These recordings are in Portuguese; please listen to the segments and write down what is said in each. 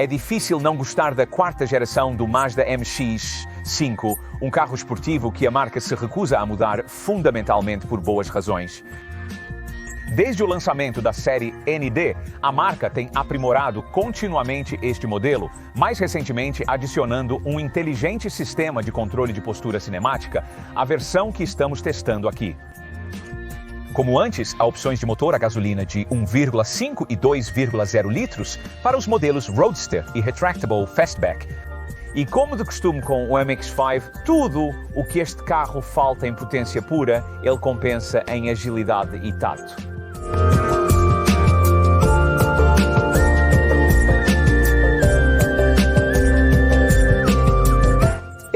É difícil não gostar da quarta geração do Mazda MX-5, um carro esportivo que a marca se recusa a mudar fundamentalmente por boas razões. Desde o lançamento da série ND, a marca tem aprimorado continuamente este modelo, mais recentemente adicionando um inteligente sistema de controle de postura cinemática, a versão que estamos testando aqui. Como antes, há opções de motor a gasolina de 1,5 e 2,0 litros para os modelos Roadster e Retractable Fastback. E como de costume com o MX-5, tudo o que este carro falta em potência pura, ele compensa em agilidade e tato.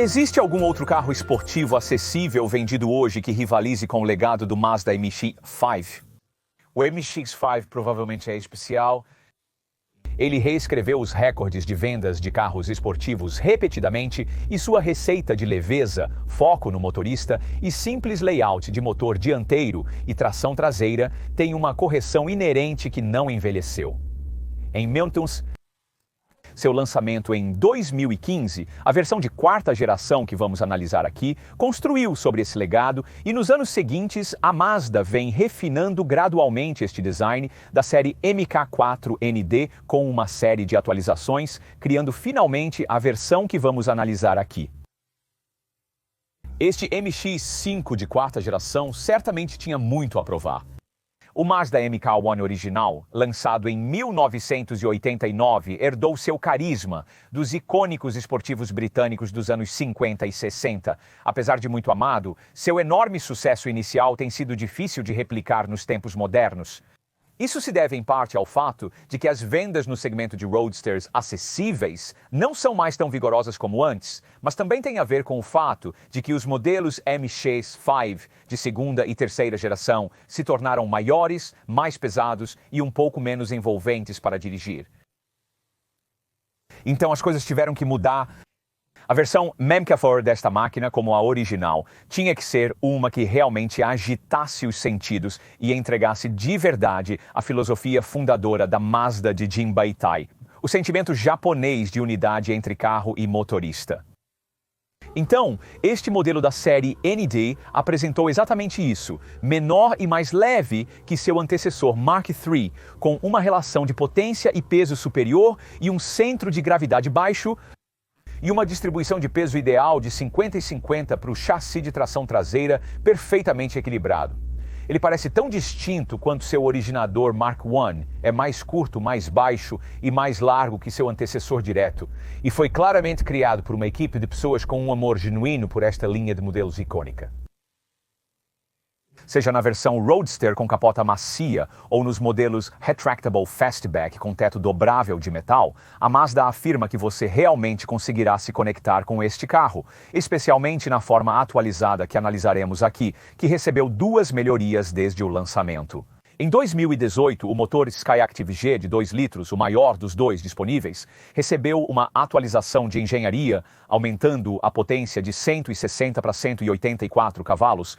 Existe algum outro carro esportivo acessível vendido hoje que rivalize com o legado do Mazda MX-5? O MX-5 provavelmente é especial. Ele reescreveu os recordes de vendas de carros esportivos repetidamente e sua receita de leveza, foco no motorista e simples layout de motor dianteiro e tração traseira tem uma correção inerente que não envelheceu. Em Milton's seu lançamento em 2015, a versão de quarta geração que vamos analisar aqui construiu sobre esse legado e nos anos seguintes a Mazda vem refinando gradualmente este design da série MK4ND com uma série de atualizações, criando finalmente a versão que vamos analisar aqui. Este MX-5 de quarta geração certamente tinha muito a provar. O Mazda MK-1 original, lançado em 1989, herdou seu carisma dos icônicos esportivos britânicos dos anos 50 e 60. Apesar de muito amado, seu enorme sucesso inicial tem sido difícil de replicar nos tempos modernos. Isso se deve em parte ao fato de que as vendas no segmento de roadsters acessíveis não são mais tão vigorosas como antes, mas também tem a ver com o fato de que os modelos MX-5 de segunda e terceira geração se tornaram maiores, mais pesados e um pouco menos envolventes para dirigir. Então as coisas tiveram que mudar. A versão MK4 desta máquina, como a original, tinha que ser uma que realmente agitasse os sentidos e entregasse de verdade a filosofia fundadora da Mazda de Jin Baitai, o sentimento japonês de unidade entre carro e motorista. Então, este modelo da série ND apresentou exatamente isso, menor e mais leve que seu antecessor Mark III, com uma relação de potência e peso superior e um centro de gravidade baixo, e uma distribuição de peso ideal de 50 e 50 para o chassi de tração traseira perfeitamente equilibrado. Ele parece tão distinto quanto seu originador Mark I, é mais curto, mais baixo e mais largo que seu antecessor direto, e foi claramente criado por uma equipe de pessoas com um amor genuíno por esta linha de modelos icônica. Seja na versão Roadster com capota macia ou nos modelos Retractable Fastback com teto dobrável de metal, a Mazda afirma que você realmente conseguirá se conectar com este carro, especialmente na forma atualizada que analisaremos aqui, que recebeu 2 melhorias desde o lançamento. Em 2018, o motor Skyactiv G de 2 litros, o maior dos dois disponíveis, recebeu uma atualização de engenharia, aumentando a potência de 160 para 184 cavalos,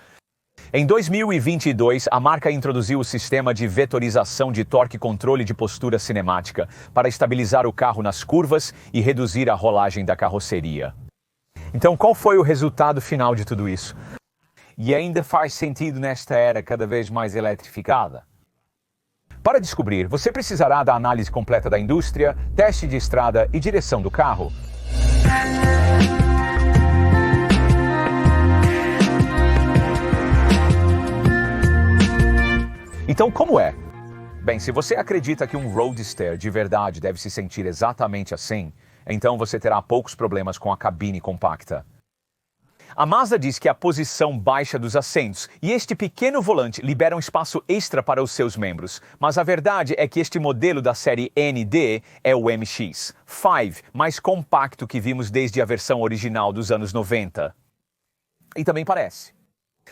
Em 2022, a marca introduziu o sistema de vetorização de torque e controle de postura cinemática para estabilizar o carro nas curvas e reduzir a rolagem da carroceria. Então, qual foi o resultado final de tudo isso? E ainda faz sentido nesta era cada vez mais eletrificada? Para descobrir, você precisará da análise completa da indústria, teste de estrada e direção do carro. Então, como é? Bem, se você acredita que um Roadster de verdade deve se sentir exatamente assim, então você terá poucos problemas com a cabine compacta. A Mazda diz que a posição baixa dos assentos e este pequeno volante liberam espaço extra para os seus membros, mas a verdade é que este modelo da série ND é o MX-5, mais compacto que vimos desde a versão original dos anos 90. E também parece.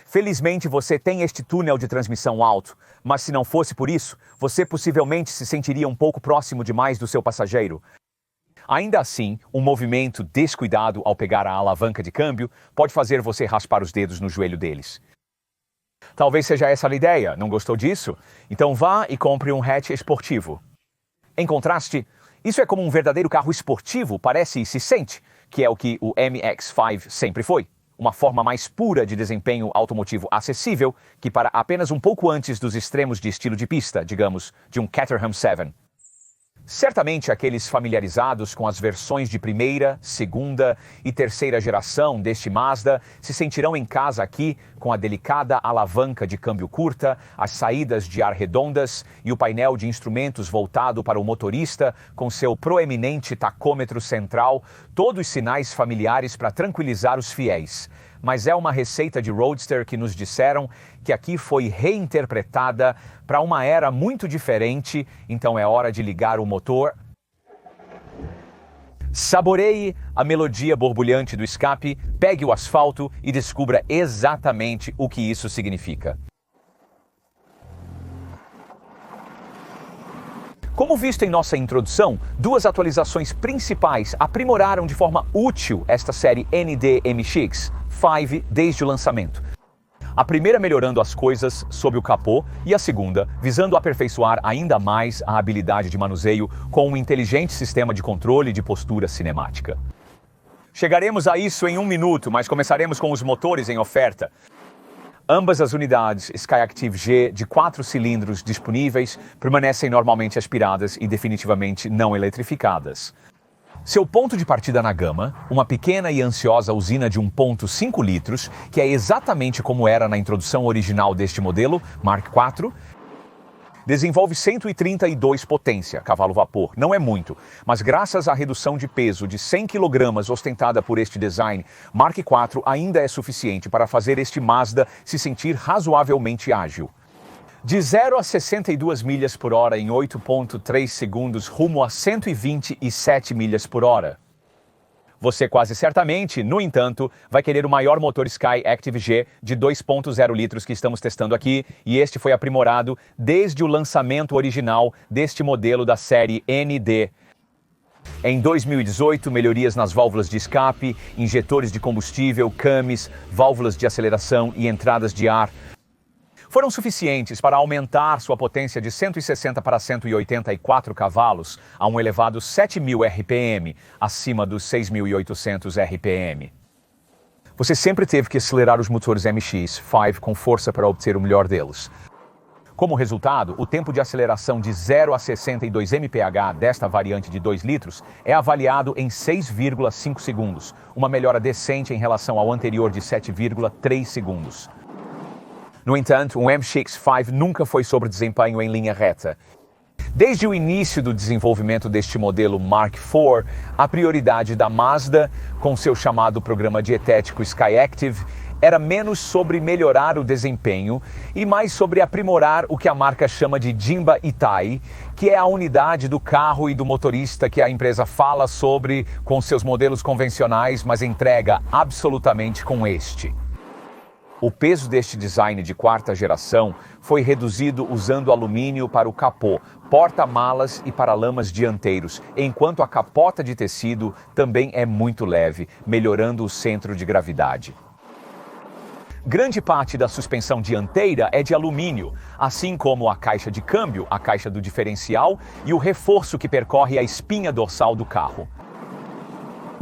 Felizmente você tem este túnel de transmissão alto, mas se não fosse por isso, você possivelmente se sentiria um pouco próximo demais do seu passageiro. Ainda assim, um movimento descuidado ao pegar a alavanca de câmbio pode fazer você raspar os dedos no joelho deles. Talvez seja essa a ideia, não gostou disso? Então vá e compre um hatch esportivo. Em contraste, Isso é como um verdadeiro carro esportivo parece e se sente, que é o que o MX-5 sempre foi. Uma forma mais pura de desempenho automotivo acessível que para apenas um pouco antes dos extremos de estilo de pista, digamos, de um Caterham 7. Certamente aqueles familiarizados com as versões de primeira, segunda e terceira geração deste Mazda se sentirão em casa aqui com a delicada alavanca de câmbio curta, as saídas de ar redondas e o painel de instrumentos voltado para o motorista com seu proeminente tacômetro central, todos sinais familiares para tranquilizar os fiéis. Mas é uma receita de Roadster que nos disseram que aqui foi reinterpretada para uma era muito diferente, então é hora de ligar o motor. Saboreie a melodia borbulhante do escape, pegue o asfalto e descubra exatamente o que isso significa. Como visto em nossa introdução, duas atualizações principais aprimoraram de forma útil esta série ND MX-5 desde o lançamento. A primeira melhorando as coisas sob o capô e a segunda visando aperfeiçoar ainda mais a habilidade de manuseio com um inteligente sistema de controle de postura cinemática. Chegaremos a isso em um minuto, mas começaremos com os motores em oferta. Ambas as unidades Skyactiv G de 4 cilindros disponíveis permanecem normalmente aspiradas e definitivamente não eletrificadas. Seu ponto de partida na gama, uma pequena e ansiosa usina de 1,5 litros, que é exatamente como era na introdução original deste modelo, Mark IV, desenvolve 132 potência, cavalo-vapor. Não é muito, mas graças à redução de peso de 100 kg ostentada por este design, Mark IV ainda é suficiente para fazer este Mazda se sentir razoavelmente ágil. De 0 a 62 milhas por hora em 8,3 segundos rumo a 127 milhas por hora. Você quase certamente, no entanto, vai querer o maior motor Skyactiv G de 2,0 litros que estamos testando aqui, e este foi aprimorado desde o lançamento original deste modelo da série ND. Em 2018, melhorias nas válvulas de escape, injetores de combustível, cames, válvulas de aceleração e entradas de ar foram suficientes para aumentar sua potência de 160 para 184 cavalos a um elevado 7.000 RPM, acima dos 6.800 RPM. Você sempre teve que acelerar os motores MX-5 com força para obter o melhor deles. Como resultado, o tempo de aceleração de 0 a 62 mph desta variante de 2 litros é avaliado em 6,5 segundos, uma melhora decente em relação ao anterior de 7,3 segundos. No entanto, o MX-5 nunca foi sobre desempenho em linha reta. Desde o início do desenvolvimento deste modelo Mark IV, a prioridade da Mazda, com seu chamado programa dietético Skyactiv, era menos sobre melhorar o desempenho e mais sobre aprimorar o que a marca chama de Jinba Itai, que é a unidade do carro e do motorista que a empresa fala sobre com seus modelos convencionais, mas entrega absolutamente com este. O peso deste design de quarta geração foi reduzido usando alumínio para o capô, porta-malas e paralamas dianteiros, enquanto a capota de tecido também é muito leve, melhorando o centro de gravidade. Grande parte da suspensão dianteira é de alumínio, assim como a caixa de câmbio, a caixa do diferencial e o reforço que percorre a espinha dorsal do carro.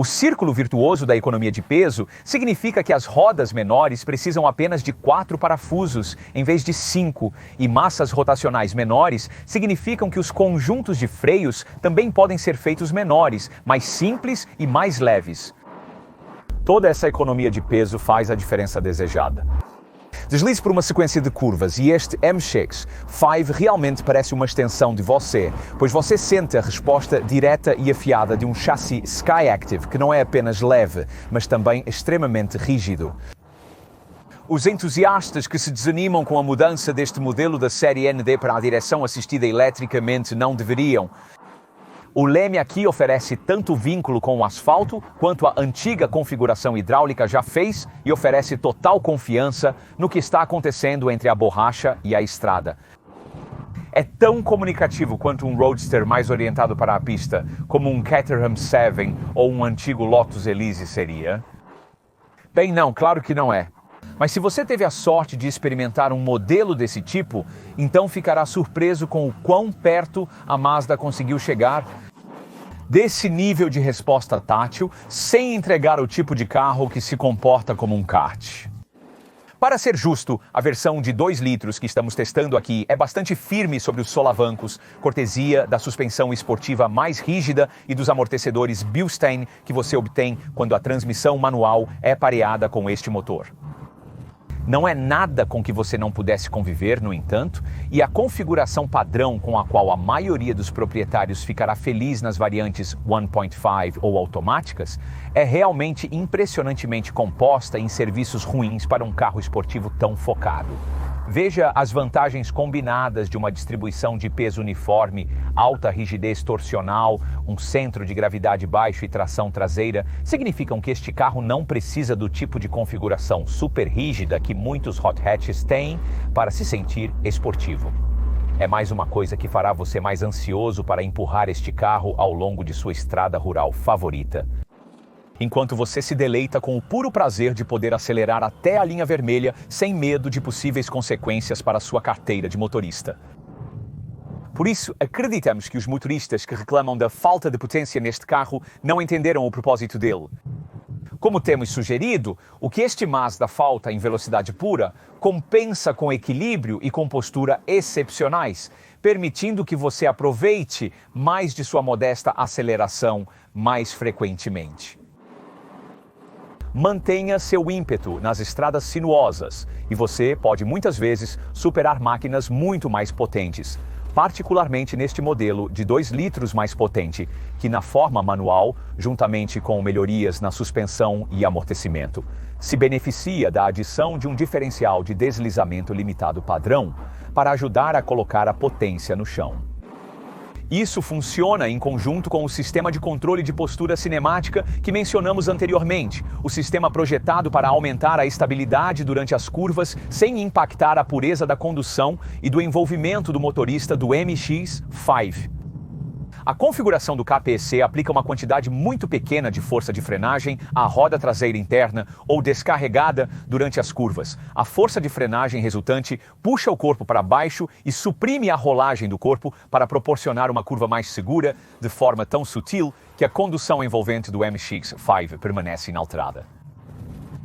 O círculo virtuoso da economia de peso significa que as rodas menores precisam apenas de 4 parafusos em vez de 5, e massas rotacionais menores significam que os conjuntos de freios também podem ser feitos menores, mais simples e mais leves. Toda essa economia de peso faz a diferença desejada. Deslize por uma sequência de curvas e este MX-5 realmente parece uma extensão de você, pois você sente a resposta direta e afiada de um chassi Skyactiv que não é apenas leve, mas também extremamente rígido. Os entusiastas que se desanimam com a mudança deste modelo da série ND para a direção assistida eletricamente não deveriam. O leme aqui oferece tanto vínculo com o asfalto quanto a antiga configuração hidráulica já fez e oferece total confiança no que está acontecendo entre a borracha e a estrada. É tão comunicativo quanto um Roadster mais orientado para a pista, como um Caterham 7 ou um antigo Lotus Elise seria? Bem, não, claro que não é. Mas se você teve a sorte de experimentar um modelo desse tipo, então ficará surpreso com o quão perto a Mazda conseguiu chegar desse nível de resposta tátil sem entregar o tipo de carro que se comporta como um kart. Para ser justo, a versão de 2 litros que estamos testando aqui é bastante firme sobre os solavancos, cortesia da suspensão esportiva mais rígida e dos amortecedores Bilstein que você obtém quando a transmissão manual é pareada com este motor. Não é nada com que você não pudesse conviver, no entanto, e a configuração padrão com a qual a maioria dos proprietários ficará feliz nas variantes 1.5 ou automáticas é realmente impressionantemente composta em serviços ruins para um carro esportivo tão focado. Veja as vantagens combinadas de uma distribuição de peso uniforme, alta rigidez torsional, um centro de gravidade baixo e tração traseira, significam que este carro não precisa do tipo de configuração super rígida que muitos hot hatches têm para se sentir esportivo. É mais uma coisa que fará você mais ansioso para empurrar este carro ao longo de sua estrada rural favorita, enquanto você se deleita com o puro prazer de poder acelerar até a linha vermelha sem medo de possíveis consequências para sua carteira de motorista. Por isso, acreditamos que os motoristas que reclamam da falta de potência neste carro não entenderam o propósito dele. Como temos sugerido, o que este Mazda falta em velocidade pura compensa com equilíbrio e compostura excepcionais, permitindo que você aproveite mais de sua modesta aceleração mais frequentemente. Mantenha seu ímpeto nas estradas sinuosas e você pode muitas vezes superar máquinas muito mais potentes, particularmente neste modelo de 2 litros mais potente, que na forma manual, juntamente com melhorias na suspensão e amortecimento, se beneficia da adição de um diferencial de deslizamento limitado padrão para ajudar a colocar a potência no chão. Isso funciona em conjunto com o sistema de controle de postura cinemática que mencionamos anteriormente, o sistema projetado para aumentar a estabilidade durante as curvas sem impactar a pureza da condução e do envolvimento do motorista do MX-5. A configuração do KPC aplica uma quantidade muito pequena de força de frenagem à roda traseira interna ou descarregada durante as curvas. A força de frenagem resultante puxa o corpo para baixo e suprime a rolagem do corpo para proporcionar uma curva mais segura, de forma tão sutil que a condução envolvente do MX-5 permanece inalterada.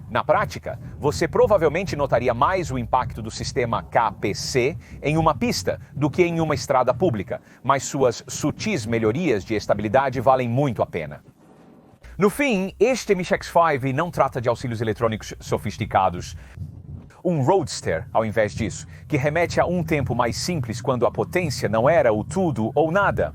Na prática, você provavelmente notaria mais o impacto do sistema KPC em uma pista do que em uma estrada pública, mas suas sutis melhorias de estabilidade valem muito a pena. No fim, este MX-5 não trata de auxílios eletrônicos sofisticados. Um Roadster, ao invés disso, que remete a um tempo mais simples quando a potência não era o tudo ou nada.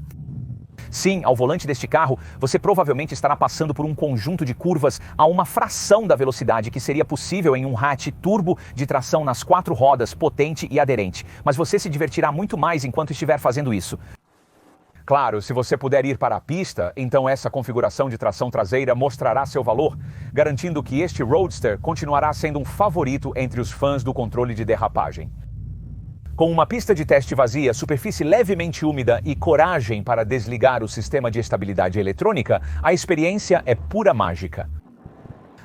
Sim, ao volante deste carro, você provavelmente estará passando por um conjunto de curvas a uma fração da velocidade que seria possível em um hatch turbo de tração nas 4 rodas, potente e aderente. Mas você se divertirá muito mais enquanto estiver fazendo isso. Claro, se você puder ir para a pista, então essa configuração de tração traseira mostrará seu valor, garantindo que este Roadster continuará sendo um favorito entre os fãs do controle de derrapagem. Com uma pista de teste vazia, superfície levemente úmida e coragem para desligar o sistema de estabilidade eletrônica, a experiência é pura mágica.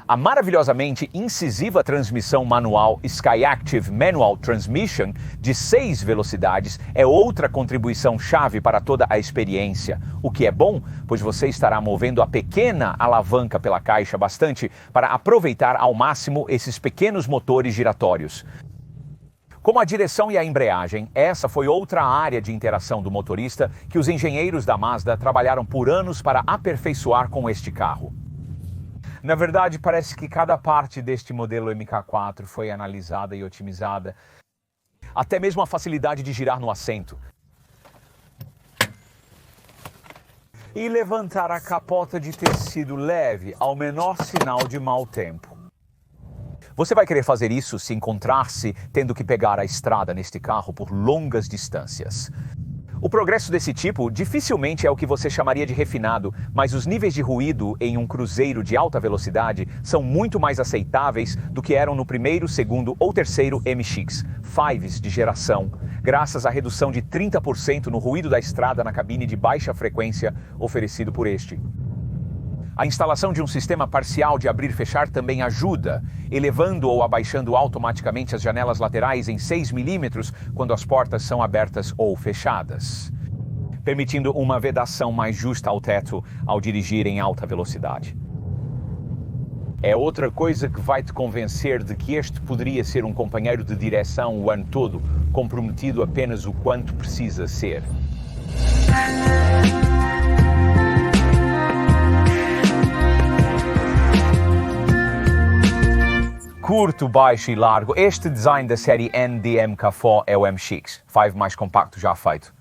A maravilhosamente incisiva transmissão manual Skyactiv Manual Transmission de 6 velocidades é outra contribuição chave para toda a experiência, o que é bom, pois você estará movendo a pequena alavanca pela caixa bastante para aproveitar ao máximo esses pequenos motores giratórios. Como a direção e a embreagem, essa foi outra área de interação do motorista que os engenheiros da Mazda trabalharam por anos para aperfeiçoar com este carro. Na verdade, parece que cada parte deste modelo MK4 foi analisada e otimizada, até mesmo a facilidade de girar no assento. E levantar a capota de tecido leve ao menor sinal de mau tempo. Você vai querer fazer isso se encontrar-se tendo que pegar a estrada neste carro por longas distâncias. O progresso desse tipo dificilmente é o que você chamaria de refinado, mas os níveis de ruído em um cruzeiro de alta velocidade são muito mais aceitáveis do que eram no primeiro, segundo ou terceiro MX-5s de geração, graças à redução de 30% no ruído da estrada na cabine de baixa frequência oferecido por este. A instalação de um sistema parcial de abrir e fechar também ajuda, elevando ou abaixando automaticamente as janelas laterais em 6 mm quando as portas são abertas ou fechadas. permitindo uma vedação mais justa ao teto ao dirigir em alta velocidade. É outra coisa que vai te convencer de que este poderia ser um companheiro de direção o ano todo, comprometido apenas o quanto precisa ser. Curto, baixo e largo, este design da série NDM-K4 é o MX-5 mais compacto já feito.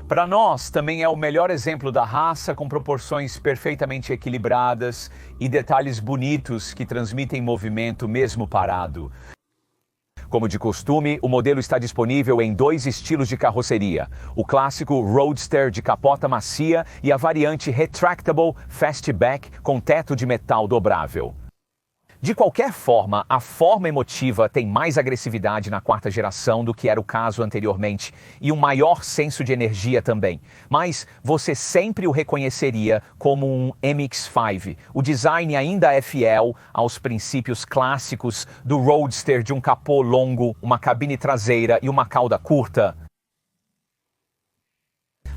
Para nós, também é o melhor exemplo da raça, com proporções perfeitamente equilibradas e detalhes bonitos que transmitem movimento mesmo parado. Como de costume, o modelo está disponível em 2 estilos de carroceria: o clássico Roadster de capota macia e a variante Retractable Fastback com teto de metal dobrável. De qualquer forma, a forma emotiva tem mais agressividade na 4ª geração do que era o caso anteriormente, e um maior senso de energia também. Mas você sempre o reconheceria como um MX-5. O design ainda é fiel aos princípios clássicos do Roadster, de um capô longo, uma cabine traseira e uma cauda curta.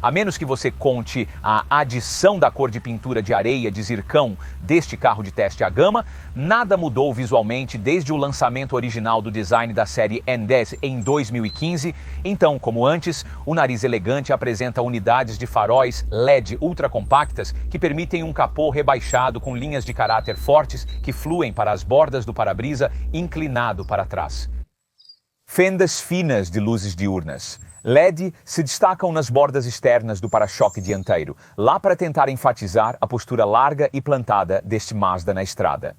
A menos que você conte a adição da cor de pintura de areia de zircão deste carro de teste à gama, nada mudou visualmente desde o lançamento original do design da série N10 em 2015. Então, como antes, o nariz elegante apresenta unidades de faróis LED ultra compactas que permitem um capô rebaixado com linhas de caráter fortes que fluem para as bordas do para-brisa inclinado para trás. Fendas finas de luzes diurnas LED se destacam nas bordas externas do para-choque dianteiro, lá para tentar enfatizar a postura larga e plantada deste Mazda na estrada.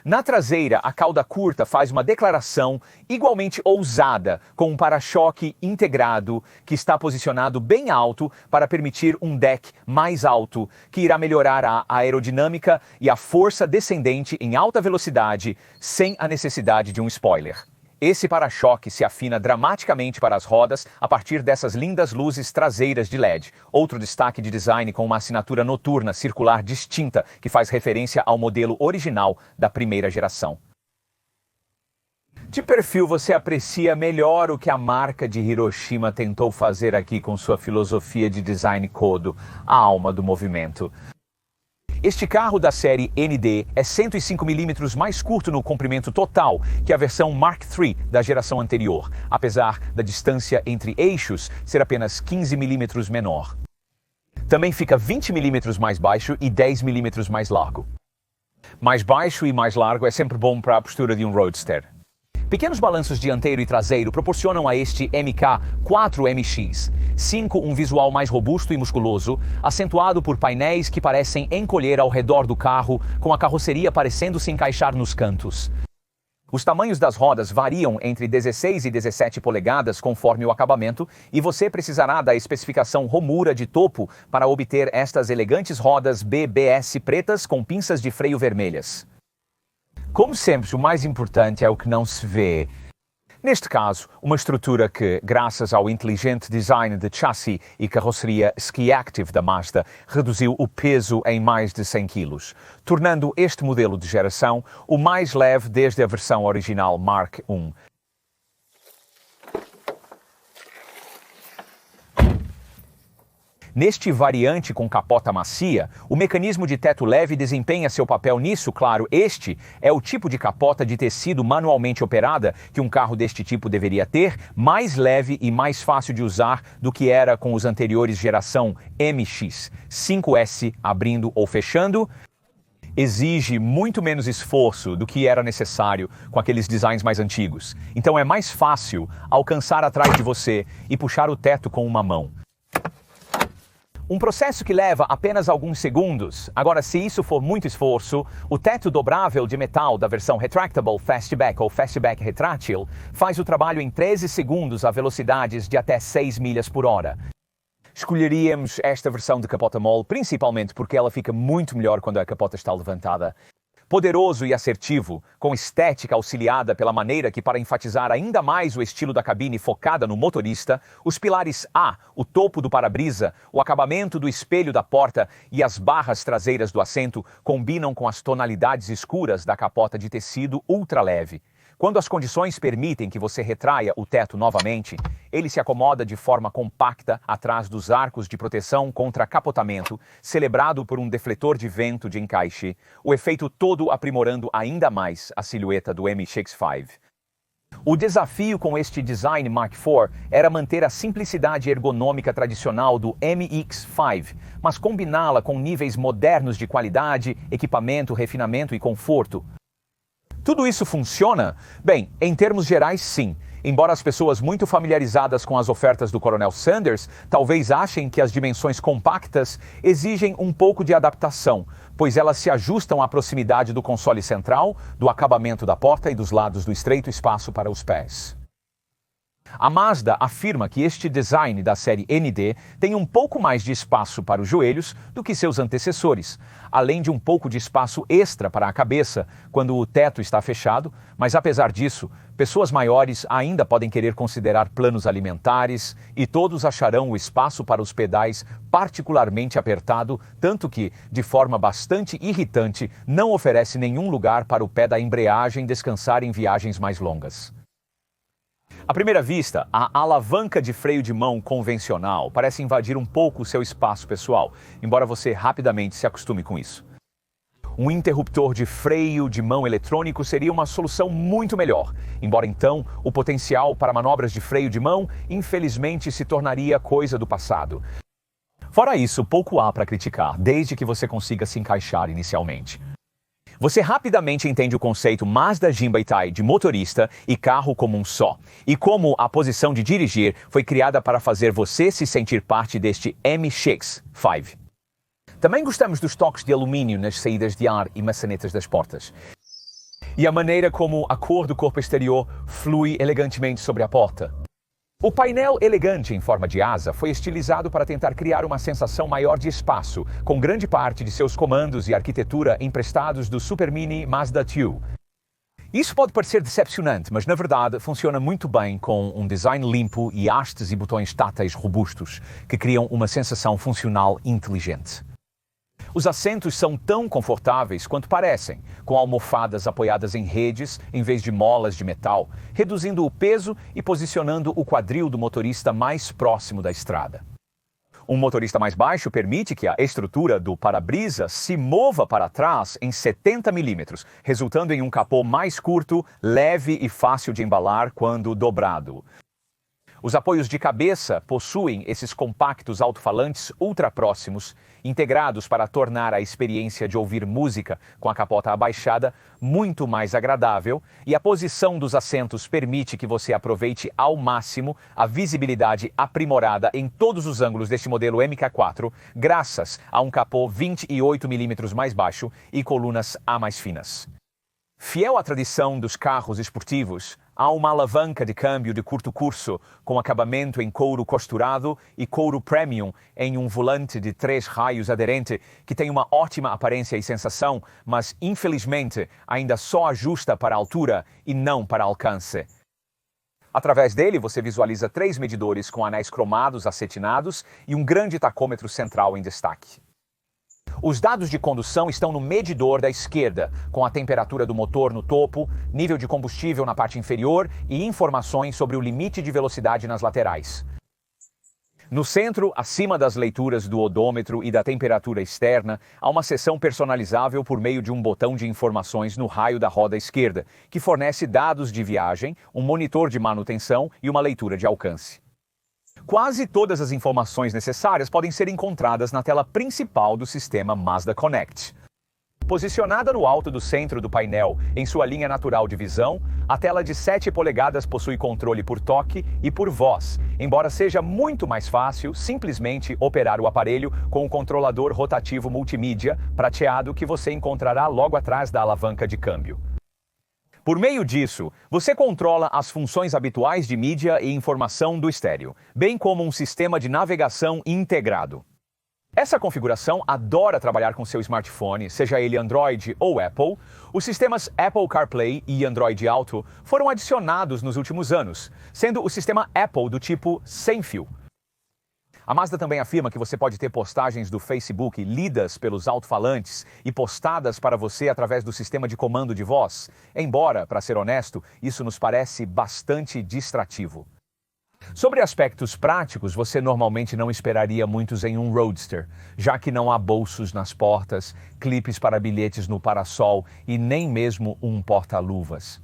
Na traseira, a cauda curta faz uma declaração igualmente ousada, com um para-choque integrado que está posicionado bem alto para permitir um deck mais alto, que irá melhorar a aerodinâmica e a força descendente em alta velocidade, sem a necessidade de um spoiler. Esse para-choque se afina dramaticamente para as rodas a partir dessas lindas luzes traseiras de LED. Outro destaque de design com uma assinatura noturna circular distinta que faz referência ao modelo original da 1ª geração. De perfil, você aprecia melhor o que a marca de Hiroshima tentou fazer aqui com sua filosofia de design Kodo, a alma do movimento. Este carro da série ND é 105 mm mais curto no comprimento total que a versão Mark III da geração anterior, apesar da distância entre eixos ser apenas 15 mm menor. Também fica 20 mm mais baixo e 10 mm mais largo. Mais baixo e mais largo é sempre bom para a postura de um Roadster. Pequenos balanços dianteiro e traseiro proporcionam a este MK4MX-5 um visual mais robusto e musculoso, acentuado por painéis que parecem encolher ao redor do carro, com a carroceria parecendo se encaixar nos cantos. Os tamanhos das rodas variam entre 16 e 17 polegadas conforme o acabamento, e você precisará da especificação Homura de topo para obter estas elegantes rodas BBS pretas com pinças de freio vermelhas. Como sempre, o mais importante é o que não se vê. Neste caso, uma estrutura que, graças ao inteligente design de chassi e carroceria Ski Active da Mazda, reduziu o peso em mais de 100 kg, tornando este modelo de geração o mais leve desde a versão original Mark I. Neste variante com capota macia, o mecanismo de teto leve desempenha seu papel nisso, claro. Este é o tipo de capota de tecido manualmente operada que um carro deste tipo deveria ter, mais leve e mais fácil de usar do que era com os anteriores geração MX. 5S abrindo ou fechando exige muito menos esforço do que era necessário com aqueles designs mais antigos. Então é mais fácil alcançar atrás de você e puxar o teto com uma mão. Um processo que leva apenas alguns segundos. Agora, se isso for muito esforço, o teto dobrável de metal da versão Retractable Fastback ou Fastback Retrátil faz o trabalho em 13 segundos a velocidades de até 6 milhas por hora. Escolheríamos esta versão de capota mole principalmente porque ela fica muito melhor quando a capota está levantada. Poderoso e assertivo, com estética auxiliada pela maneira que, para enfatizar ainda mais o estilo da cabine focada no motorista, os pilares A, o topo do para-brisa, o acabamento do espelho da porta e as barras traseiras do assento combinam com as tonalidades escuras da capota de tecido ultra leve. Quando as condições permitem que você retraia o teto novamente, ele se acomoda de forma compacta atrás dos arcos de proteção contra capotamento, celebrado por um defletor de vento de encaixe, o efeito todo aprimorando ainda mais a silhueta do MX-5. O desafio com este design Mark IV era manter a simplicidade ergonômica tradicional do MX-5, mas combiná-la com níveis modernos de qualidade, equipamento, refinamento e conforto. Tudo isso funciona? Bem, em termos gerais, sim. Embora as pessoas muito familiarizadas com as ofertas do Coronel Sanders talvez achem que as dimensões compactas exigem um pouco de adaptação, pois elas se ajustam à proximidade do console central, do acabamento da porta e dos lados do estreito espaço para os pés. A Mazda afirma que este design da série ND tem um pouco mais de espaço para os joelhos do que seus antecessores, além de um pouco de espaço extra para a cabeça quando o teto está fechado, mas apesar disso, pessoas maiores ainda podem querer considerar planos alimentares e todos acharão o espaço para os pedais particularmente apertado, tanto que, de forma bastante irritante, não oferece nenhum lugar para o pé da embreagem descansar em viagens mais longas. À primeira vista, a alavanca de freio de mão convencional parece invadir um pouco o seu espaço pessoal, embora você rapidamente se acostume com isso. Um interruptor de freio de mão eletrônico seria uma solução muito melhor, embora então o potencial para manobras de freio de mão infelizmente se tornaria coisa do passado. Fora isso, pouco há para criticar, desde que você consiga se encaixar inicialmente. Você rapidamente entende o conceito Mazda Jinbeitai de motorista e carro como um só, e como a posição de dirigir foi criada para fazer você se sentir parte deste MX-5. Também gostamos dos toques de alumínio nas saídas de ar e maçanetas das portas. E a maneira como a cor do corpo exterior flui elegantemente sobre a porta. O painel elegante em forma de asa foi estilizado para tentar criar uma sensação maior de espaço, com grande parte de seus comandos e arquitetura emprestados do Super Mini Mazda 2. Isso pode parecer decepcionante, mas na verdade funciona muito bem com um design limpo e hastes e botões táteis robustos, que criam uma sensação funcional inteligente. Os assentos são tão confortáveis quanto parecem, com almofadas apoiadas em redes em vez de molas de metal, reduzindo o peso e posicionando o quadril do motorista mais próximo da estrada. Um motorista mais baixo permite que a estrutura do para-brisa se mova para trás em 70 mm, resultando em um capô mais curto, leve e fácil de embalar quando dobrado. Os apoios de cabeça possuem esses compactos alto-falantes ultra próximos, integrados para tornar a experiência de ouvir música com a capota abaixada muito mais agradável, e a posição dos assentos permite que você aproveite ao máximo a visibilidade aprimorada em todos os ângulos deste modelo MK4, graças a um capô 28 mm mais baixo e colunas A mais finas. Fiel à tradição dos carros esportivos, há uma alavanca de câmbio de curto curso, com acabamento em couro costurado e couro premium em um volante de 3 raios aderente, que tem uma ótima aparência e sensação, mas infelizmente ainda só ajusta para a altura e não para alcance. Através dele, você visualiza 3 medidores com anéis cromados acetinados e um grande tacômetro central em destaque. Os dados de condução estão no medidor da esquerda, com a temperatura do motor no topo, nível de combustível na parte inferior e informações sobre o limite de velocidade nas laterais. No centro, acima das leituras do odômetro e da temperatura externa, há uma seção personalizável por meio de um botão de informações no raio da roda esquerda, que fornece dados de viagem, um monitor de manutenção e uma leitura de alcance. Quase todas as informações necessárias podem ser encontradas na tela principal do sistema Mazda Connect. Posicionada no alto do centro do painel, em sua linha natural de visão, a tela de 7 polegadas possui controle por toque e por voz, embora seja muito mais fácil simplesmente operar o aparelho com o controlador rotativo multimídia prateado que você encontrará logo atrás da alavanca de câmbio. Por meio disso, você controla as funções habituais de mídia e informação do estéreo, bem como um sistema de navegação integrado. Essa configuração adora trabalhar com seu smartphone, seja ele Android ou Apple. Os sistemas Apple CarPlay e Android Auto foram adicionados nos últimos anos, sendo o sistema Apple do tipo sem fio. A Mazda também afirma que você pode ter postagens do Facebook lidas pelos alto-falantes e postadas para você através do sistema de comando de voz. Embora, para ser honesto, isso nos parece bastante distrativo. Sobre aspectos práticos, você normalmente não esperaria muitos em um Roadster, já que não há bolsos nas portas, clipes para bilhetes no parasol e nem mesmo um porta-luvas.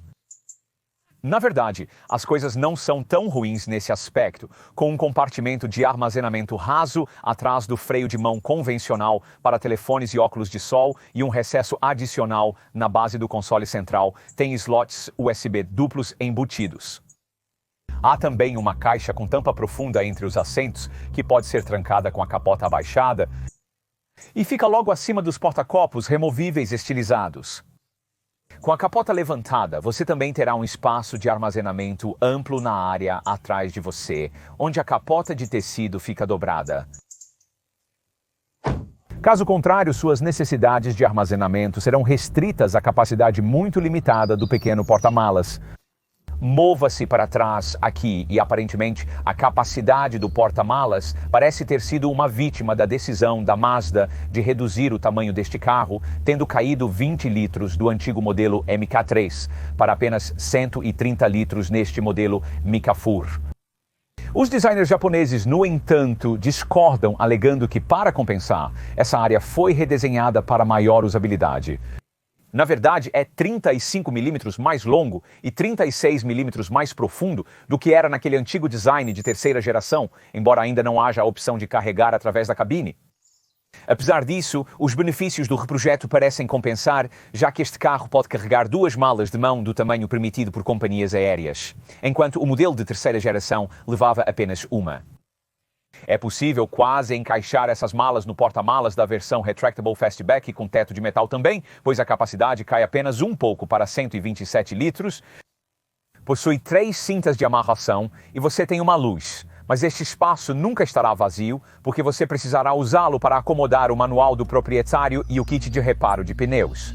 Na verdade, as coisas não são tão ruins nesse aspecto, com um compartimento de armazenamento raso atrás do freio de mão convencional para telefones e óculos de sol e um recesso adicional na base do console central, tem slots USB duplos embutidos. Há também uma caixa com tampa profunda entre os assentos, que pode ser trancada com a capota abaixada, e fica logo acima dos porta-copos removíveis estilizados. Com a capota levantada, você também terá um espaço de armazenamento amplo na área atrás de você, onde a capota de tecido fica dobrada. Caso contrário, suas necessidades de armazenamento serão restritas à capacidade muito limitada do pequeno porta-malas. Mova-se para trás aqui e, aparentemente, a capacidade do porta-malas parece ter sido uma vítima da decisão da Mazda de reduzir o tamanho deste carro, tendo caído 20 litros do antigo modelo MK3 para apenas 130 litros neste modelo Mikafur. Os designers japoneses, no entanto, discordam, alegando que, para compensar, essa área foi redesenhada para maior usabilidade. Na verdade, é 35 milímetros mais longo e 36 milímetros mais profundo do que era naquele antigo design de terceira geração, embora ainda não haja a opção de carregar através da cabine. Apesar disso, os benefícios do reprojeto parecem compensar, já que este carro pode carregar 2 malas de mão do tamanho permitido por companhias aéreas, enquanto o modelo de terceira geração levava apenas uma. É possível quase encaixar essas malas no porta-malas da versão Retractable Fastback com teto de metal também, pois a capacidade cai apenas um pouco para 127 litros. Possui 3 cintas de amarração e você tem uma luz, mas este espaço nunca estará vazio, porque você precisará usá-lo para acomodar o manual do proprietário e o kit de reparo de pneus.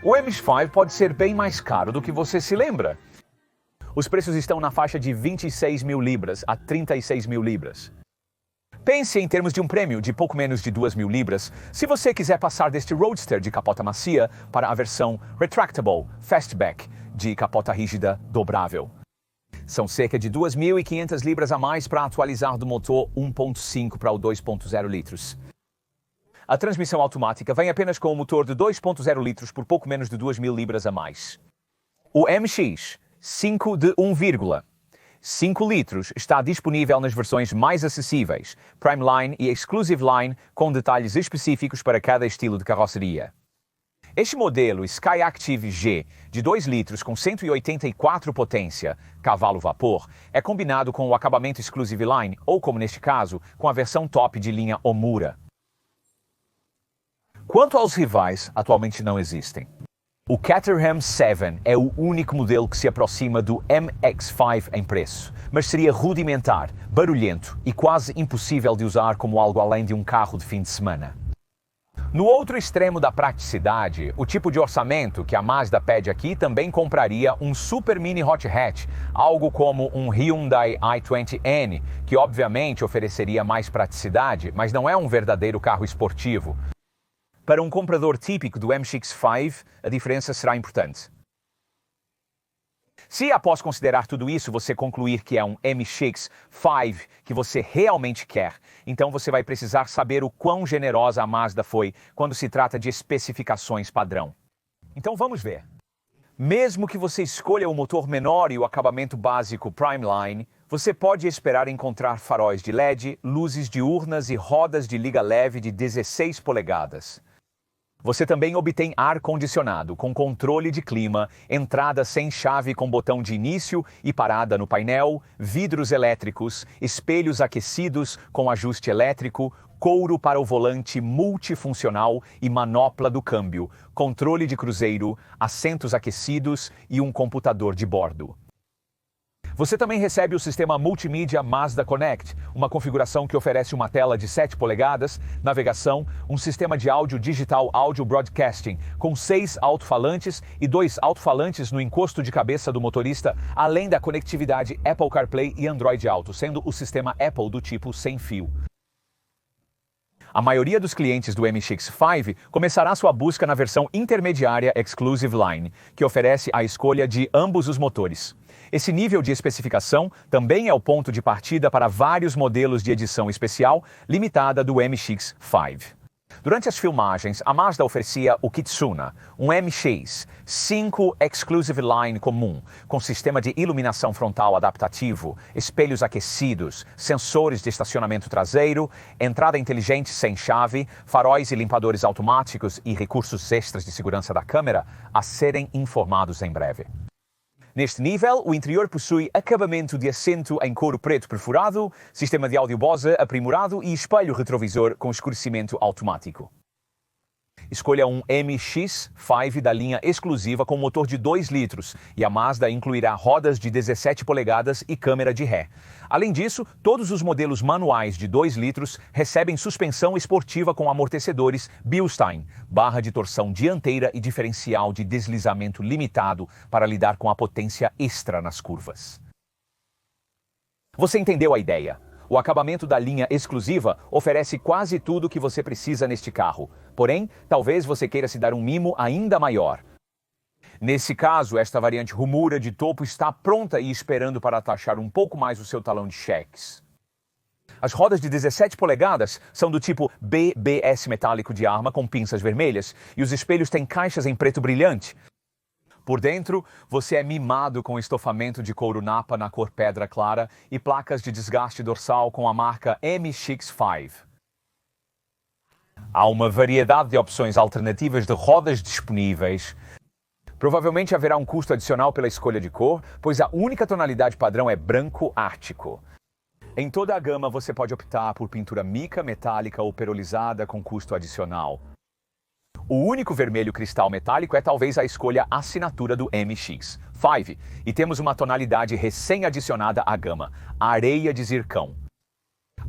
O MX-5 pode ser bem mais caro do que você se lembra. Os preços estão na faixa de 26 mil libras a 36 mil libras. Pense em termos de um prêmio de pouco menos de 2 mil libras se você quiser passar deste Roadster de capota macia para a versão Retractable Fastback de capota rígida dobrável. São cerca de 2.500 libras a mais para atualizar do motor 1.5 para o 2.0 litros. A transmissão automática vem apenas com o motor de 2.0 litros por pouco menos de 2.000 libras a mais. O MX 5 de 1,5 litros está disponível nas versões mais acessíveis, Prime Line e Exclusive Line, com detalhes específicos para cada estilo de carroceria. Este modelo Skyactiv G, de 2 litros com 184 potência, cavalo-vapor, é combinado com o acabamento Exclusive Line, ou como neste caso, com a versão top de linha Omura. Quanto aos rivais, atualmente não existem. O Caterham 7 é o único modelo que se aproxima do MX-5 em preço, mas seria rudimentar, barulhento e quase impossível de usar como algo além de um carro de fim de semana. No outro extremo da praticidade, o tipo de orçamento que a Mazda pede aqui também compraria um super mini hot hatch, algo como um Hyundai i20N, que obviamente ofereceria mais praticidade, mas não é um verdadeiro carro esportivo. Para um comprador típico do MX-5, a diferença será importante. Se, após considerar tudo isso, você concluir que é um MX-5 que você realmente quer, então você vai precisar saber o quão generosa a Mazda foi quando se trata de especificações padrão. Então vamos ver. Mesmo que você escolha o motor menor e o acabamento básico Prime Line, você pode esperar encontrar faróis de LED, luzes diurnas e rodas de liga leve de 16 polegadas. Você também obtém ar-condicionado com controle de clima, entrada sem chave com botão de início e parada no painel, vidros elétricos, espelhos aquecidos com ajuste elétrico, couro para o volante multifuncional e manopla do câmbio, controle de cruzeiro, assentos aquecidos e um computador de bordo. Você também recebe o sistema multimídia Mazda Connect, uma configuração que oferece uma tela de 7 polegadas, navegação, um sistema de áudio digital Audio Broadcasting, com 6 alto-falantes e 2 alto-falantes no encosto de cabeça do motorista, além da conectividade Apple CarPlay e Android Auto, sendo o sistema Apple do tipo sem fio. A maioria dos clientes do MX-5 começará sua busca na versão intermediária Exclusive Line, que oferece a escolha de ambos os motores. Esse nível de especificação também é o ponto de partida para vários modelos de edição especial limitada do MX-5. Durante as filmagens, a Mazda oferecia o Kitsuna, um MX-5 Exclusive Line comum, com sistema de iluminação frontal adaptativo, espelhos aquecidos, sensores de estacionamento traseiro, entrada inteligente sem chave, faróis e limpadores automáticos e recursos extras de segurança da câmera a serem informados em breve. Neste nível, o interior possui acabamento de assento em couro preto perfurado, sistema de áudio Bose aprimorado e espelho retrovisor com escurecimento automático. Escolha um MX-5 da linha exclusiva com motor de 2 litros e a Mazda incluirá rodas de 17 polegadas e câmera de ré. Além disso, todos os modelos manuais de 2 litros recebem suspensão esportiva com amortecedores Bilstein, barra de torção dianteira e diferencial de deslizamento limitado para lidar com a potência extra nas curvas. Você entendeu a ideia? O acabamento da linha exclusiva oferece quase tudo o que você precisa neste carro. Porém, talvez você queira se dar um mimo ainda maior. Nesse caso, esta variante Rumura de topo está pronta e esperando para taxar um pouco mais o seu talão de cheques. As rodas de 17 polegadas são do tipo BBS metálico de arma com pinças vermelhas e os espelhos têm caixas em preto brilhante. Por dentro, você é mimado com estofamento de couro napa na cor pedra clara e placas de desgaste dorsal com a marca MX-5. Há uma variedade de opções alternativas de rodas disponíveis. Provavelmente haverá um custo adicional pela escolha de cor, pois a única tonalidade padrão é branco ártico. Em toda a gama, você pode optar por pintura mica, metálica ou perolizada com custo adicional. O único vermelho cristal metálico é talvez a escolha assinatura do MX-5, e temos uma tonalidade recém-adicionada à gama, areia de zircão.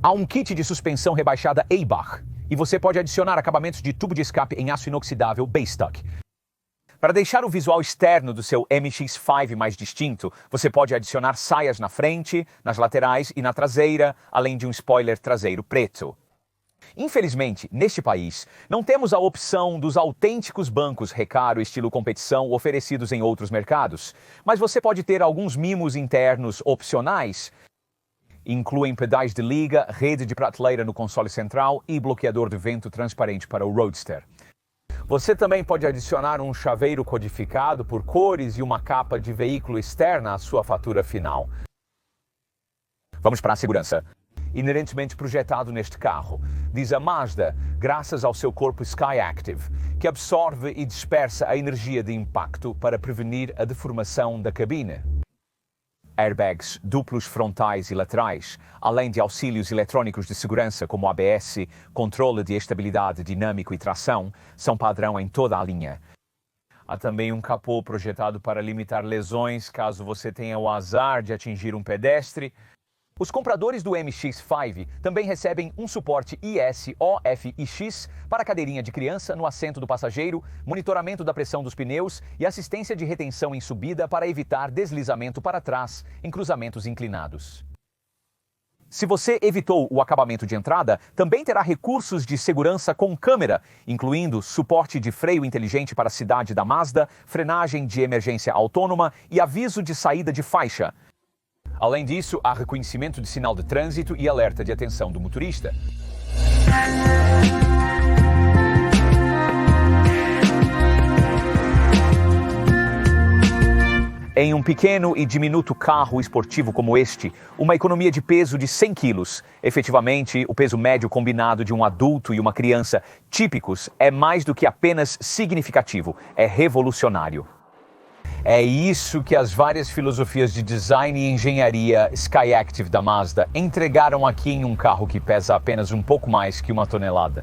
Há um kit de suspensão rebaixada Eibach, e você pode adicionar acabamentos de tubo de escape em aço inoxidável Baystock. Para deixar o visual externo do seu MX-5 mais distinto, você pode adicionar saias na frente, nas laterais e na traseira, além de um spoiler traseiro preto. Infelizmente, neste país, não temos a opção dos autênticos bancos Recaro estilo competição oferecidos em outros mercados, mas você pode ter alguns mimos internos opcionais. Incluem pedais de liga, rede de prateleira no console central e bloqueador de vento transparente para o Roadster. Você também pode adicionar um chaveiro codificado por cores e uma capa de veículo externa à sua fatura final. Vamos para a segurança. Inerentemente projetado neste carro, diz a Mazda, graças ao seu corpo Skyactiv, que absorve e dispersa a energia de impacto para prevenir a deformação da cabine. Airbags duplos frontais e laterais, além de auxílios eletrónicos de segurança como ABS, controle de estabilidade dinâmico e tração, são padrão em toda a linha. Há também um capô projetado para limitar lesões caso você tenha o azar de atingir um pedestre. Os compradores do MX-5 também recebem um suporte IS-OFIX para a cadeirinha de criança no assento do passageiro, monitoramento da pressão dos pneus e assistência de retenção em subida para evitar deslizamento para trás em cruzamentos inclinados. Se você evitou o acabamento de entrada, também terá recursos de segurança com câmera, incluindo suporte de freio inteligente para a cidade da Mazda, frenagem de emergência autônoma e aviso de saída de faixa. Além disso, há reconhecimento de sinal de trânsito e alerta de atenção do motorista. Em um pequeno e diminuto carro esportivo como este, uma economia de peso de 100 quilos, efetivamente o peso médio combinado de um adulto e uma criança típicos, é mais do que apenas significativo, é revolucionário. É isso que as várias filosofias de design e engenharia Skyactiv da Mazda entregaram aqui em um carro que pesa apenas um pouco mais que 1 tonelada.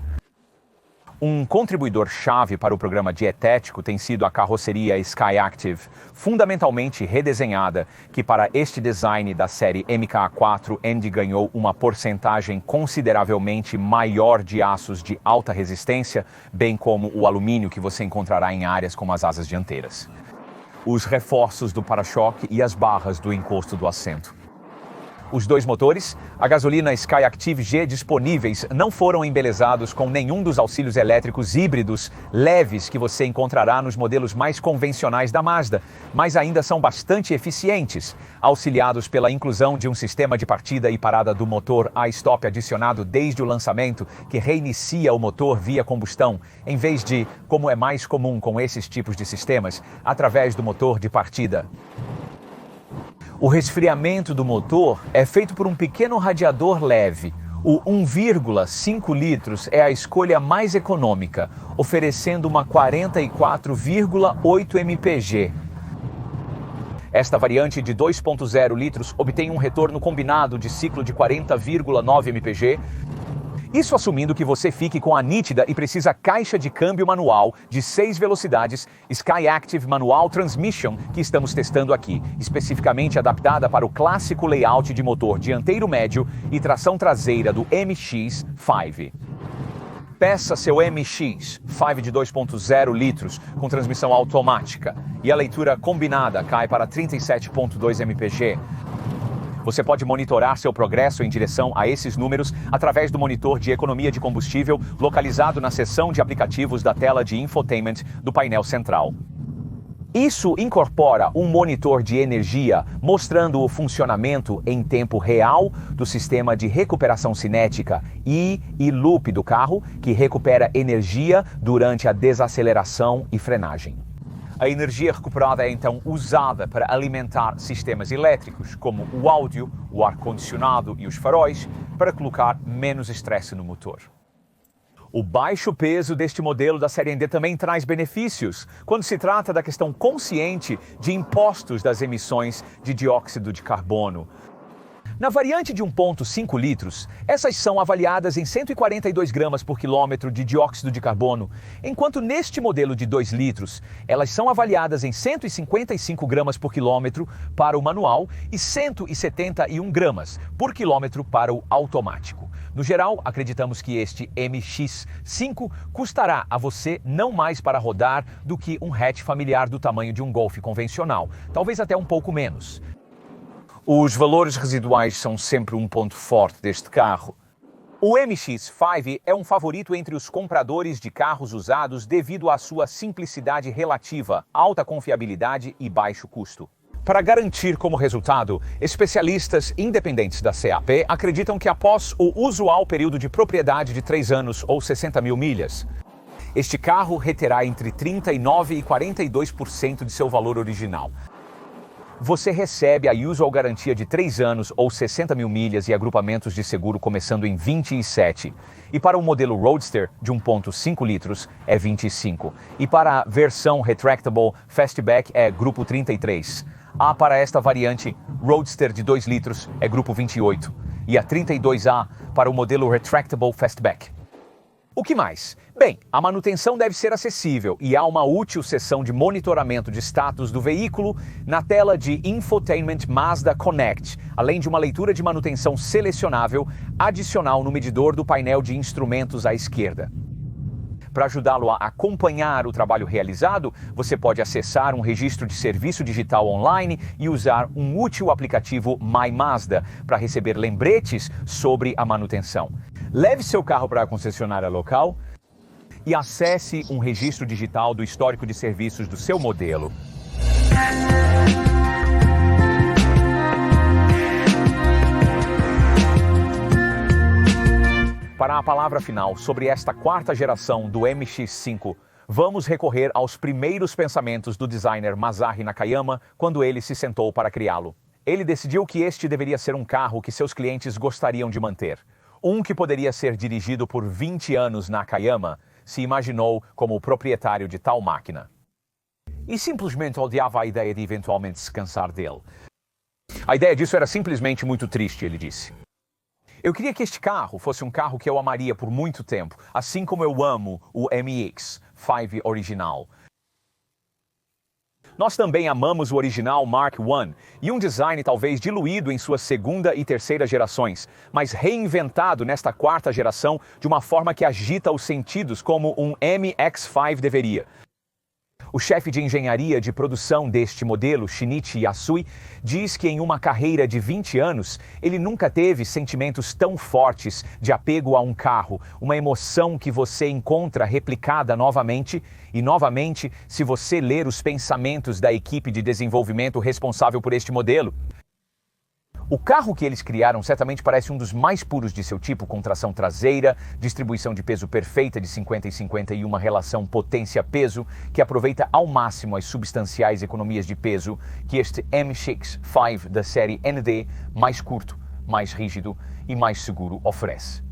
Um contribuidor-chave para o programa dietético tem sido a carroceria Skyactiv, fundamentalmente redesenhada, que para este design da série MK4 Andy ganhou uma porcentagem consideravelmente maior de aços de alta resistência, bem como o alumínio que você encontrará em áreas como as asas dianteiras, os reforços do para-choque e as barras do encosto do assento. Os dois motores, a gasolina Skyactiv G disponíveis, não foram embelezados com nenhum dos auxílios elétricos híbridos leves que você encontrará nos modelos mais convencionais da Mazda, mas ainda são bastante eficientes, auxiliados pela inclusão de um sistema de partida e parada do motor iStop adicionado desde o lançamento, que reinicia o motor via combustão, em vez de, como é mais comum com esses tipos de sistemas, através do motor de partida. O resfriamento do motor é feito por um pequeno radiador leve. O 1,5 litros é a escolha mais econômica, oferecendo uma 44,8 mpg. Esta variante de 2,0 litros obtém um retorno combinado de ciclo de 40,9 mpg, isso assumindo que você fique com a nítida e precisa caixa de câmbio manual de 6 velocidades Skyactiv Manual Transmission que estamos testando aqui, especificamente adaptada para o clássico layout de motor dianteiro médio e tração traseira do MX-5. Peça seu MX-5 de 2,0 litros com transmissão automática e a leitura combinada cai para 37,2 mpg. Você pode monitorar seu progresso em direção a esses números através do monitor de economia de combustível localizado na seção de aplicativos da tela de infotainment do painel central. Isso incorpora um monitor de energia mostrando o funcionamento em tempo real do sistema de recuperação cinética e loop do carro, que recupera energia durante a desaceleração e frenagem. A energia recuperada é então usada para alimentar sistemas elétricos, como o áudio, o ar-condicionado e os faróis, para colocar menos estresse no motor. O baixo peso deste modelo da série ND também traz benefícios quando se trata da questão consciente de impostos das emissões de dióxido de carbono. Na variante de 1,5 litros, essas são avaliadas em 142 gramas por quilômetro de dióxido de carbono, enquanto neste modelo de 2 litros, elas são avaliadas em 155 gramas por quilômetro para o manual e 171 gramas por quilômetro para o automático. No geral, acreditamos que este MX-5 custará a você não mais para rodar do que um hatch familiar do tamanho de um Golf convencional, talvez até um pouco menos. Os valores residuais são sempre um ponto forte deste carro. O MX-5 é um favorito entre os compradores de carros usados devido à sua simplicidade relativa, alta confiabilidade e baixo custo. Para garantir como resultado, especialistas independentes da CAP acreditam que após o usual período de propriedade de 3 anos ou 60 mil milhas, este carro reterá entre 39% e 42% de seu valor original. Você recebe a usual garantia de 3 anos ou 60 mil milhas e agrupamentos de seguro começando em 27. E para o modelo Roadster de 1,5 litros é 25. E para a versão Retractable Fastback é grupo 33. Para esta variante Roadster de 2 litros é grupo 28. E a 32A para o modelo Retractable Fastback. O que mais? Bem, a manutenção deve ser acessível e há uma útil seção de monitoramento de status do veículo na tela de Infotainment Mazda Connect, além de uma leitura de manutenção selecionável adicional no medidor do painel de instrumentos à esquerda. Para ajudá-lo a acompanhar o trabalho realizado, você pode acessar um registro de serviço digital online e usar um útil aplicativo My Mazda para receber lembretes sobre a manutenção. Leve seu carro para a concessionária local e acesse um registro digital do histórico de serviços do seu modelo. Para a palavra final sobre esta 4ª geração do MX-5, vamos recorrer aos primeiros pensamentos do designer Masashi Nakayama quando ele se sentou para criá-lo. Ele decidiu que este deveria ser um carro que seus clientes gostariam de manter. Um que poderia ser dirigido por 20 anos. Nakayama se imaginou como o proprietário de tal máquina. E simplesmente odiava a ideia de eventualmente se cansar dele. A ideia disso era simplesmente muito triste, ele disse. Eu queria que este carro fosse um carro que eu amaria por muito tempo, assim como eu amo o MX-5 original. Nós também amamos o original Mark I e um design talvez diluído em suas segunda e terceira gerações, mas reinventado nesta quarta geração de uma forma que agita os sentidos como um MX-5 deveria. O chefe de engenharia de produção deste modelo, Shinichi Yasui, diz que em uma carreira de 20 anos, ele nunca teve sentimentos tão fortes de apego a um carro, uma emoção que você encontra replicada novamente e novamente se você ler os pensamentos da equipe de desenvolvimento responsável por este modelo. O carro que eles criaram certamente parece um dos mais puros de seu tipo, com tração traseira, distribuição de peso perfeita de 50 e 50 e uma relação potência-peso que aproveita ao máximo as substanciais economias de peso que este MX-5 da série ND mais curto, mais rígido e mais seguro oferece.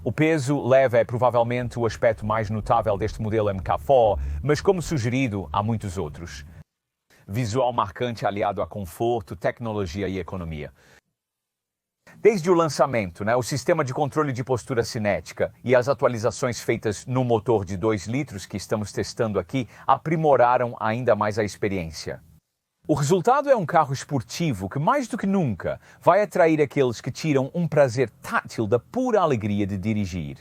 O peso leve é provavelmente o aspecto mais notável deste modelo MK4, mas como sugerido, há muitos outros. Visual marcante aliado a conforto, tecnologia e economia. Desde o lançamento, o sistema de controle de postura cinética e as atualizações feitas no motor de 2 litros que estamos testando aqui aprimoraram ainda mais a experiência. O resultado é um carro esportivo que, mais do que nunca, vai atrair aqueles que tiram um prazer tátil da pura alegria de dirigir.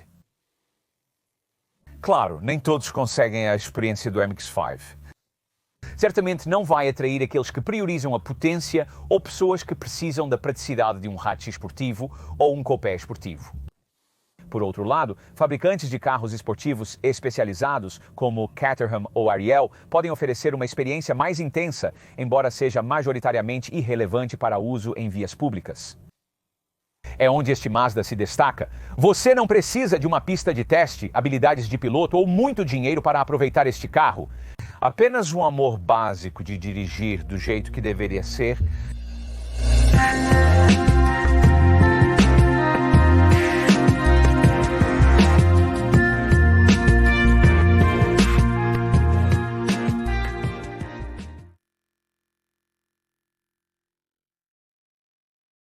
Claro, nem todos conseguem a experiência do MX-5. Certamente não vai atrair aqueles que priorizam a potência ou pessoas que precisam da praticidade de um hatch esportivo ou um coupé esportivo. Por outro lado, fabricantes de carros esportivos especializados, como Caterham ou Ariel, podem oferecer uma experiência mais intensa, embora seja majoritariamente irrelevante para uso em vias públicas. É onde este Mazda se destaca. Você não precisa de uma pista de teste, habilidades de piloto ou muito dinheiro para aproveitar este carro. Apenas um amor básico de dirigir do jeito que deveria ser.